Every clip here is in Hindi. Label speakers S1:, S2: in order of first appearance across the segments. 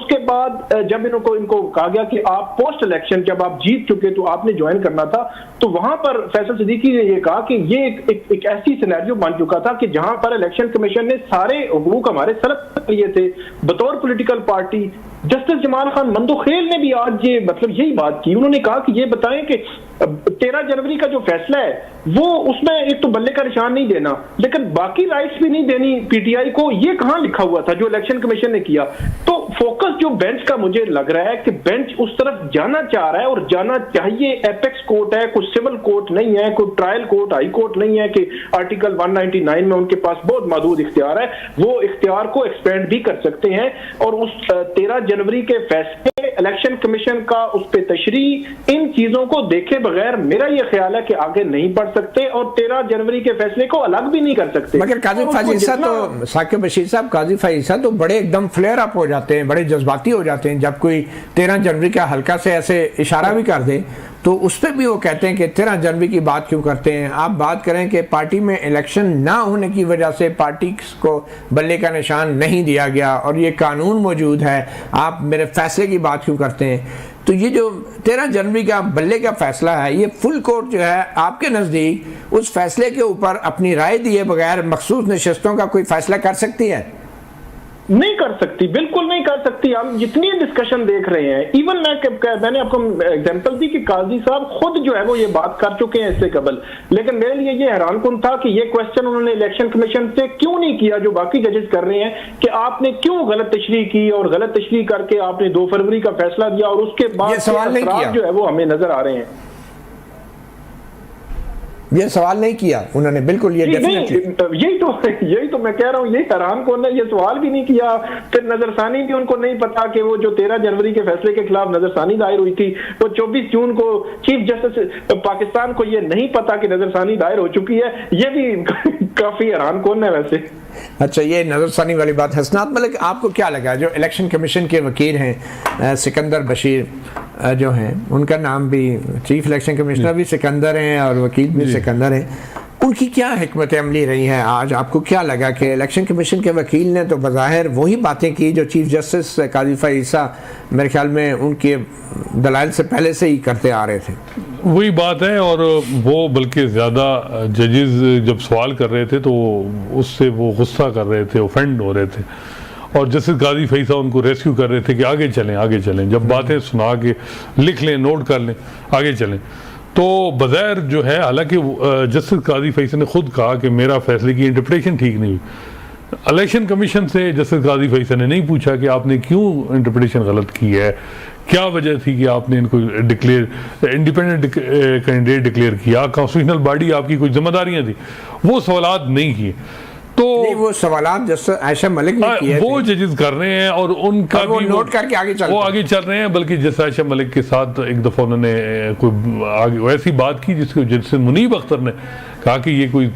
S1: उसके बाद जब इनको कहा गया कि आप पोस्ट इलेक्शन जब आप जीत चुके तो आपने ज्वाइन करना था, तो वहां पर फैसल सिद्दीकी ने ये कहा कि ये एक ऐसी सिनेरियो बन चुका था कि जहां पर इलेक्शन कमीशन ने सारे हुकूक हमारे सल्ब लिए थे बतौर political party. Justice Jamal Khan Mandokhel ने भी आज ये मतलब यही बात की, उन्होंने कहा कि ये बताएं कि 13 जनवरी का जो फैसला है वो उसमें एक तो बल्ले का निशान नहीं देना लेकिन बाकी राइट्स भी नहीं देनी पीटीआई को, ये कहां लिखा हुआ था जो इलेक्शन कमीशन ने किया। तो फोकस जो बेंच का मुझे लग रहा है कि बेंच उस तरफ जाना चाह रहा है और जाना चाहिए। एपेक्स कोर्ट है, कोई सिविल कोर्ट नहीं है, कोई ट्रायल कोर्ट हाई कोर्ट नहीं है कि आर्टिकल 199 में उनके पास बहुत महदूद इख्तियार है, वो इख्तियार को एक्सपेंड भी कर सकते हैं। और उस 13 जनवरी के फैसले, इलेक्शन कमीशन का उस पर तशरी, इन चीजों को देखे बगैर मेरा ये ख्याल है कि आगे नहीं बढ़ सकते और 13 जनवरी के फैसले को अलग भी नहीं कर सकते।
S2: मगर काजी फायज़ तो साकिब बशीर साहब, काजी फायज़ तो बड़े एकदम फ्लेयर अप हो जाते हैं, बड़े जज्बाती हो जाते हैं जब कोई 13 जनवरी का हल्का से ऐसे इशारा भी कर दे तो उस पर भी वो कहते हैं कि 13 जनवरी की बात क्यों करते हैं। आप बात करें कि पार्टी में इलेक्शन ना होने की वजह से पार्टी को बल्ले का निशान नहीं दिया गया और ये कानून मौजूद है, आप मेरे फैसले की बात क्यों करते हैं। तो ये जो 13 जनवरी का बल्ले का फैसला है, ये फुल कोर्ट जो है आपके नज़दीक उस फैसले के ऊपर अपनी राय दिए बगैर मखसूस नशस्तों का कोई फैसला कर सकती है?
S1: नहीं कर सकती, बिल्कुल नहीं कर सकती। हम जितनी डिस्कशन देख रहे हैं, इवन मैंने आपको एग्जांपल दी कि काजी साहब खुद जो है वो ये बात कर चुके हैं इससे कबल, लेकिन मेरे लिए ये हैरानकुन था कि ये क्वेश्चन उन्होंने इलेक्शन कमीशन से क्यों नहीं किया जो बाकी जजेस कर रहे हैं कि आपने क्यों गलत तशरीह की और गलत तशरीह करके आपने 2 फरवरी का फैसला दिया और उसके बाद
S2: सवाल नहीं किया
S1: जो है वो हमें नजर आ रहे हैं।
S2: ये सवाल नहीं किया उन्होंने, बिल्कुल ये
S1: यही तो मैं कह रहा हूँ, ये हैरान कौन है, ये सवाल भी नहीं किया। फिर नजरसानी भी उनको नहीं पता कि वो जो 13 जनवरी के फैसले के खिलाफ नजरसानी दायर हुई थी वो 24 जून को चीफ जस्टिस पाकिस्तान को ये नहीं पता कि नजरसानी दायर हो चुकी है। ये भी काफी हैरान कौन है वैसे।
S2: अच्छा, ये नजरसानी वाली बात। हसनात मलिक, आपको क्या लगा जो इलेक्शन कमीशन के वकील हैं सिकंदर बशीर जो हैं, उनका नाम भी चीफ इलेक्शन कमिश्नर भी सिकंदर हैं और वकील भी सिकंदर हैं, उनकी क्या हिकमत अमली रही है आज? आपको क्या लगा कि इलेक्शन कमीशन के वकील ने तो बज़ाहिर वही बातें की जो चीफ जस्टिस काजी फायज़ मेरे ख्याल में उनके दलाइल से पहले से ही करते आ रहे थे?
S3: वही बात है, और वो बल्कि ज़्यादा जजेस जब सवाल कर रहे थे तो उससे वो गुस्सा कर रहे थे, ऑफेंड हो रहे थे, और जस्टिस काजी फैज़ उनको रेस्क्यू कर रहे थे कि आगे चलें, जब बातें सुना के लिख लें, नोट कर लें, आगे चलें। तो बज़ाहिर जो है, हालांकि जस्टिस काजी फैज़ ने खुद कहा कि मेरा फैसले की इंटरप्रिटेशन ठीक नहीं हुई। इलेक्शन कमीशन से जस्टिस काजी फैज़ ने नहीं पूछा कि आपने क्यों इंटरप्रिटेशन गलत की है, क्या वजह थी कि आपने इनको इंडिपेंडेंट कैंडिडेट डिक्लेयर किया, कॉन्स्टिट्यूशनल बॉडी आपकी कोई जिम्मेदारियां थी, वो सवालात नहीं किए। तो
S2: नहीं, वो सवालात जस्टिस आयशा मलिक ने किए,
S3: वो जजेस कर रहे हैं और उनका
S2: वो नोट करके आगे
S3: चल रहे हैं। बल्कि जस्टिस आयशा मलिक के साथ एक दफ़ा उन्होंने कोई आगे वैसी बात की जिसको जस्टिस मुनीब अख्तर ने कहा कि ये कोई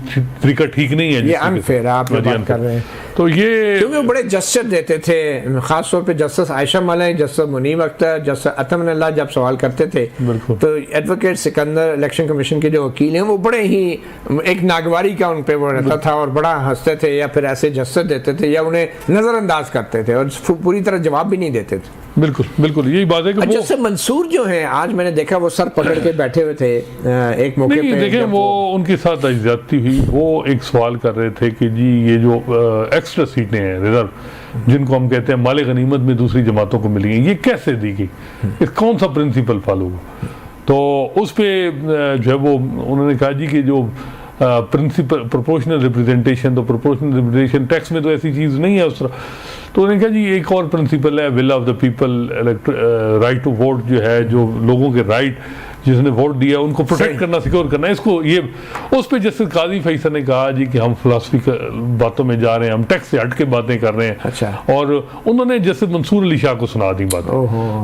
S3: तरीका ठीक नहीं है,
S2: ये अनफेयर आप बात कर रहे हैं। तो ये क्योंकि वो बड़े जस्टिस देते थे, खास तौर पे justice Ayesha Malik, justice Munib Akhtar, justice अतमन्ना जब सवाल करते थे तो एडवोकेट सिकंदर इलेक्शन कमीशन के जो वकील हैं वो बड़े ही एक नागवारी का उन पे वो रहता था और बड़ा हंसते थे या फिर ऐसे जस्टिस देते थे या उन्हें नजरअंदाज करते थे और पूरी तरह जवाब भी नहीं देते थे।
S3: बिल्कुल यही बात है कि
S2: जैसे मंसूर जो है, आज मैंने देखा वो सर पकड़ के बैठे हुए थे एक मौके पे,
S3: देखें वो उनके साथ ज्यादती हुई। वो एक सवाल कर रहे थे कि जी ये जो एक्स्ट्रा सीटें हैं रिजर्व, जिनको हम कहते हैं माले गनीमत में दूसरी जमातों को मिली हैं, ये कैसे दी गई, कौन सा प्रिंसिपल फॉलो हुआ? तो उस पर जो है वो उन्होंने कहा जी कि जो प्रिंसिपल प्रोपोर्शनल रिप्रेजेंटेशन, तो प्रोपोर्शनल रिप्रेजेंटेशन टैक्स में तो ऐसी चीज़ नहीं है उस तरह। तो उन्होंने कहा जी एक और प्रिंसिपल है will of the people, right to vote जो है, जो लोगों के राइट जिसने वोट दिया उनको प्रोटेक्ट करना, सिक्योर करना, इसको ये उस पर जस्टिस काजी फैज़ ने कहा जी कि हम फिलासफी बातों में जा रहे हैं, हम टैक्स से हट के बातें कर रहे हैं।
S2: अच्छा।
S3: और उन्होंने जस्टिस मंसूर अली शाह को सुना दी बात।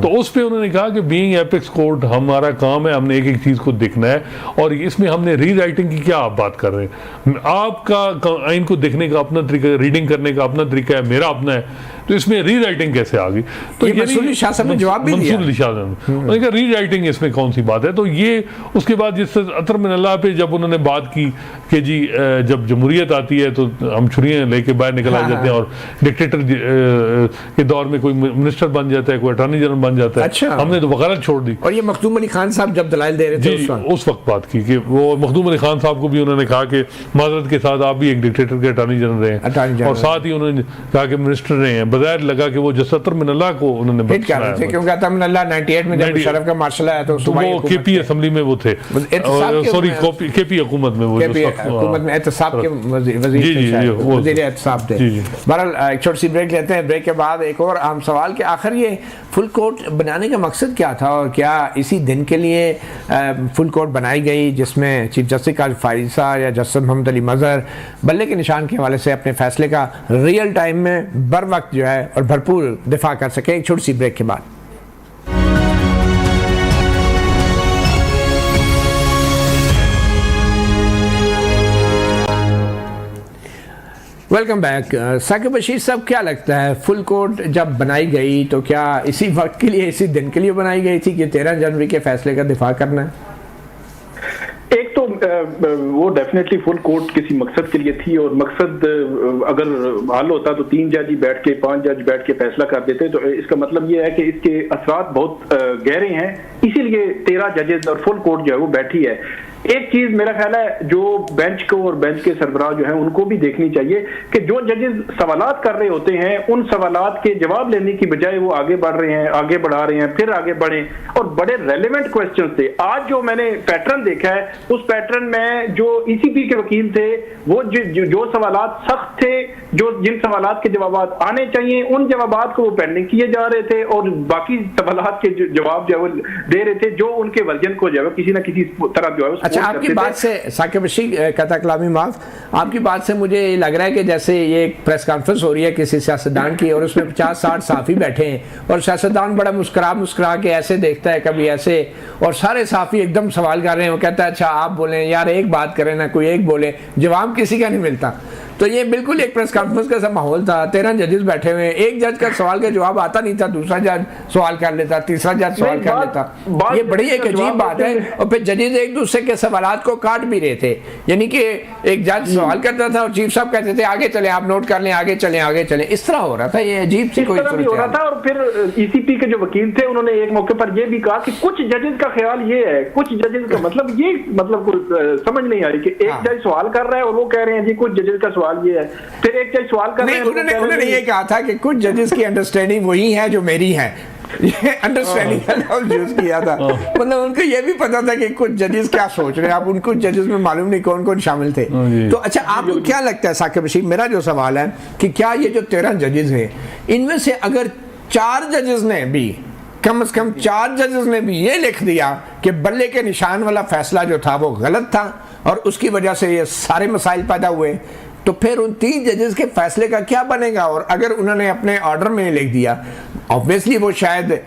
S3: तो उस पर उन्होंने कहा कि बीइंग एपेक्स कोर्ट हमारा काम है, हमने एक एक चीज़ को देखना है और इसमें हमने री राइटिंग की क्या आप बात कर रहे हैं? आपका आइन को देखने का अपना तरीका, रीडिंग करने का अपना तरीका है, मेरा अपना है, तो इसमें री राइटिंग कैसे आ गई? तो
S2: ये मंसूर अली शाह साहब ने जवाब भी दिया।
S3: मंसूर अली शाह ने कहा री राइटिंग इसमें कौन सी बात है? तो ये उसके बाद जिस अतर मिनल्लाह पे जब उन्होंने बात की कि जी जब जमहूरियत आती है तो हम छुरियां लेके बाहर निकल आ जाते हैं और डिक्टेटर के दौर में कोई मिनिस्टर बन जाता है, कोई अटॉर्नी जनरल बन जाता है।
S2: अच्छा।
S3: हमने तो वकालत छोड़ दी।
S2: और ये मखदूम अली खान साहब जब दलाइल दे रहे थे
S3: उस वक्त बात की कि वो मखदूम अली खान साहब को भी उन्होंने कहा कि माजरत के साथ आप भी एक डिक्टेटर के अटॉर्नी जनरल रहे हैं, और साथ ही उन्होंने कहा कि मिनिस्टर रहे हैं। बजाय लगा कि वो जस अतर मिनल्लाह को उन्होंने
S2: हिट कर रहे थे, क्योंकि अतर मिनल्लाह 98 में जब मुशर्रफ का मार्शल आया तो
S3: वो केपी असेंबली में वो थे, सॉरी केपी हुकूमत में, वो
S2: हुकूमत में एहतसाब के वज़ीर एहतसाब थे। बहरहाल एक छोटी सी ब्रेक लेते हैं। ब्रेक के बाद एक और आम सवाल कि आखिर ये फुल कोर्ट बनाने का मकसद क्या था, और क्या इसी दिन के लिए फुल कोर्ट बनाई गई जिसमें चीफ जस्टिस काजी फारिस साहब या जस्टिस मोहम्मद अली मजहर बल्ले के निशान के हवाले से अपने फैसले का रियल टाइम में बर वक्त जो है और भरपूर दिफा कर सके? एक छोटी सी ब्रेक के बाद। Welcome back. साकिब बशीर साहब, क्या लगता है फुल कोर्ट जब बनाई गई तो क्या इसी वक्त के लिए, इसी दिन के लिए बनाई गई थी कि 13 जनवरी के फैसले का दिफा करना है?
S1: एक तो वो डेफिनेटली फुल कोर्ट किसी मकसद के लिए थी, और मकसद अगर हल होता तो 3 जज बैठ के 5 जज बैठ के फैसला कर देते, तो इसका मतलब ये है कि इसके असरात बहुत गहरे हैं, इसीलिए 13 जजेस और फुल कोर्ट जो है वो बैठी है। एक चीज मेरा ख्याल है जो बेंच को और बेंच के सरबराह जो है उनको भी देखनी चाहिए कि जो जजेस सवालात कर रहे होते हैं उन सवालात के जवाब लेने की बजाय वो आगे बढ़ रहे हैं, आगे बढ़ा रहे हैं, फिर आगे बढ़े, और बड़े रेलेवेंट क्वेश्चन थे। आज जो मैंने पैटर्न देखा है उस पैटर्न में जो ईसीपी के वकील थे वो जो सवालात सख्त थे, जो जिन सवालात के जवाब आने चाहिए उन जवाबात को वो पेंडिंग किए जा रहे थे, और बाकी सवालात के जवाब जो है वो दे रहे थे जो उनके वर्जन को जो है किसी ना किसी तरह जो है।
S2: अच्छा, आपकी बात से साकिब बशीर कहता कलामी माफ, आपकी बात से मुझे लग रहा है कि जैसे ये एक प्रेस कॉन्फ्रेंस हो रही है किसी सियासतदान की और उसमें 50-60 साफी बैठे हैं और सियासतदान बड़ा मुस्कुरा के ऐसे देखता है कभी ऐसे, और सारे साफी एकदम सवाल कर रहे हैं, वो कहता है अच्छा आप बोलें यार, एक बात करें ना, कोई एक बोले, जवाब किसी का नहीं मिलता। तो ये बिल्कुल एक प्रेस कॉन्फ्रेंस का सा माहौल था। 13 जजेस बैठे हुए, एक जज का सवाल का जवाब आता नहीं था, दूसरा जज सवाल कर लेता, तीसरा जज सवाल कर लेता। ये बड़ी एक अजीब बात है। और फिर जजेस एक दूसरे के सवालात को काट भी रहे थे, यानी कि एक जज सवाल करता था और चीफ साहब कहते थे आगे चले, आप नोट कर लें, आगे चलें। इस तरह हो रहा था, ये अजीब सी कोई
S1: हो रहा था। और फिर ईसीपी के जो वकील थे उन्होंने एक मौके पर यह भी कहा कि कुछ जजेस का ख्याल ये है, कुछ जजेस का मतलब ये समझ नहीं आ रही कि एक जज सवाल कर रहा है और वो कह रहे हैं जी कुछ जजेस का सवाल ये है, फिर एक जज सवाल कर रहे हैं।
S2: उन्होंने ये कहा था कि कुछ जजेस की अंडरस्टैंडिंग वही है जो मेरी है, ये अंडरस्टैंडिंग का लफ्ज़ यूज किया था। मतलब उनको ये भी पता था कि कुछ जजेस क्या सोच रहे हैं। आप उनको जजेस में मालूम नहीं कौन कौन शामिल थे। तो अच्छा, आपको क्या लगता है साकिब बशीर, मेरा जो सवाल है कि क्या ये जो 13 जजेस हैं इनमें से अगर 4 जजेस ने भी, कम से कम 4 जजेस ने भी ये लिख दिया कि बल्ले के निशान वाला फैसला जो था वो गलत था और उसकी वजह से ये सारे मसाइल पैदा हुए, तो फिर उन 3 जजेस के फैसले का क्या बनेगा? और अगर उन्होंने अपने ऑर्डर में लिख दिया, ऑब्वियसली वो शायद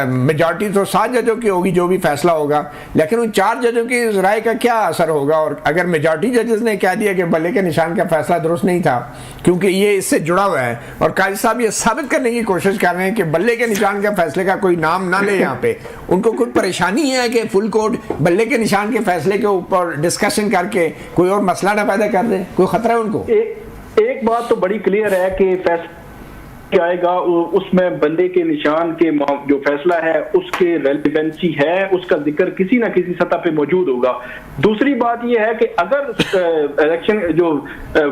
S2: मेजॉरिटी तो 7 जजों की होगी जो भी फैसला होगा, लेकिन उन 4 जजों की राय का क्या असर होगा? और अगर मेजॉरिटी जजेस ने कह दिया कि बल्ले के निशान का फैसला दुरुस्त नहीं था क्योंकि ये इससे जुड़ा हुआ है, और काजी साहब ये साबित करने की कोशिश कर रहे हैं कि बल्ले के निशान के फैसले का कोई नाम ना ले, यहाँ पे उनको कोई परेशानी है कि फुल कोर्ट बल्ले के निशान के फैसले के ऊपर डिस्कशन करके कोई और मसला ना पैदा कर दे, कोई खतरा है उनको?
S1: एक बात तो बड़ी क्लियर है कि फैसला आएगा उसमें बल्ले के निशान के जो फैसला है उसके रेलेवेंसी है, उसका जिक्र किसी ना किसी सतह पे मौजूद होगा। दूसरी बात यह है कि अगर इलेक्शन जो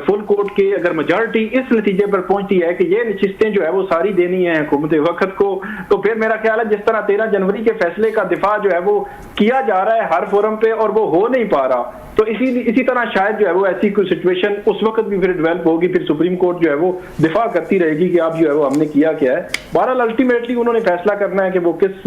S1: फुल कोर्ट की अगर मेजॉरिटी इस नतीजे पर पहुंचती है कि ये नशिस्तें जो है वो सारी देनी है हुकूमत वक्त को, तो फिर मेरा ख्याल है जिस तरह 13 जनवरी के फैसले का दिफा जो है वो किया जा रहा है हर फोरम पे और वो हो नहीं पा रहा, तो इसी तरह शायद जो है वो ऐसी कोई सिचुएशन उस वक्त भी फिर डेवलप होगी, फिर सुप्रीम कोर्ट जो है वो दिफा करती रहेगी कि आप जो है वो हमने किया क्या है। बहरहाल अल्टीमेटली उन्होंने फैसला करना है कि वो किस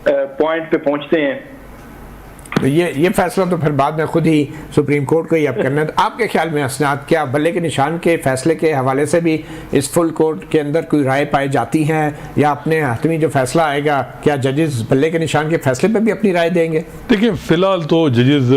S1: पॉइंट पे पहुंचते हैं।
S2: तो ये फैसला तो फिर बाद में खुद ही सुप्रीम कोर्ट को ही अब करना है। तो आपके ख्याल में असनाद, क्या बल्ले के निशान के फैसले के हवाले से भी इस फुल कोर्ट के अंदर कोई राय पाई जाती है, या अपने हतमी जो फैसला आएगा क्या जजेस बल्ले के निशान के फैसले पे भी अपनी राय देंगे?
S3: देखिए फिलहाल तो जजेस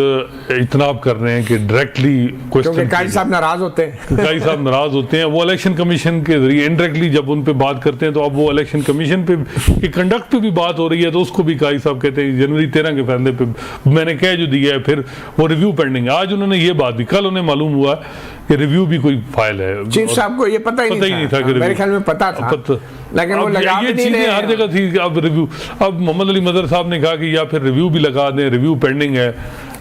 S3: इतनाब कर रहे हैं कि डायरेक्टली
S2: क्योंकि काजी साहब नाराज होते हैं।
S3: काजी साहब नाराज होते हैं, वो इलेक्शन कमीशन के जरिए इनडायरेक्टली जब उन पे बात करते हैं, तो अब वो इलेक्शन कमीशन पे की कंडक्ट पे भी बात हो रही है, तो उसको भी काजी साहब कहते हैं जनवरी 13 के फैसले पे मैंने कह जो दिया है, फिर वो रिव्यू पेंडिंग है। आज उन्होंने ये बात भी, कल उन्हें मालूम हुआ कि रिव्यू भी कोई फाइल है।
S2: चीफ साहब को ये पता ही नहीं था कि
S3: मेरे
S2: ख्याल में पता था, लेकिन वो लगा
S3: ये चीजें हर जगह थी। अब रिव्यू, अब मोहम्मद अली मदर साहब ने कहा कि या फिर रिव्यू भी लगा दें, रिव्यू पेंडिंग है।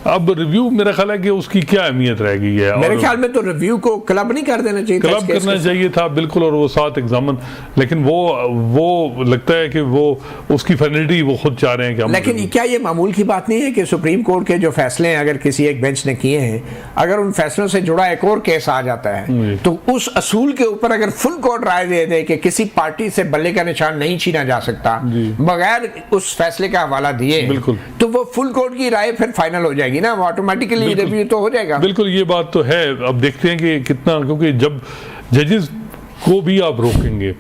S3: अब रिव्यू मेरा ख्याल है कि उसकी क्या अहमियत रह गई है।
S2: मेरे ख्याल में तो रिव्यू को क्लब नहीं कर देना चाहिए,
S3: क्लब करना चाहिए था बिल्कुल, और वो साथ एग्जामन, लेकिन वो लगता है कि वो उसकी फाइनलिटी वो खुद चाह रहे हैं कि हम।
S2: लेकिन क्या ये मामूल की बात नहीं है कि सुप्रीम कोर्ट के जो फैसले हैं, अगर किसी एक बेंच ने किए हैं, अगर उन फैसलों से जुड़ा एक और केस आ जाता है, तो उस असूल के ऊपर अगर फुल कोर्ट राय दे दे कि किसी पार्टी से बल्ले का निशान नहीं छीना जा सकता बगैर उस फैसले का हवाला दिए,
S3: बिल्कुल,
S2: तो वो फुल कोर्ट की राय फिर फाइनल हो जाएगी ना, वो ऑटोमेटिकली रिव्यू तो हो जाएगा।
S3: बिल्कुल, ये बात तो है। अब देखते हैं कि कितना, क्योंकि जब जजेस को भी आप रोकेंगे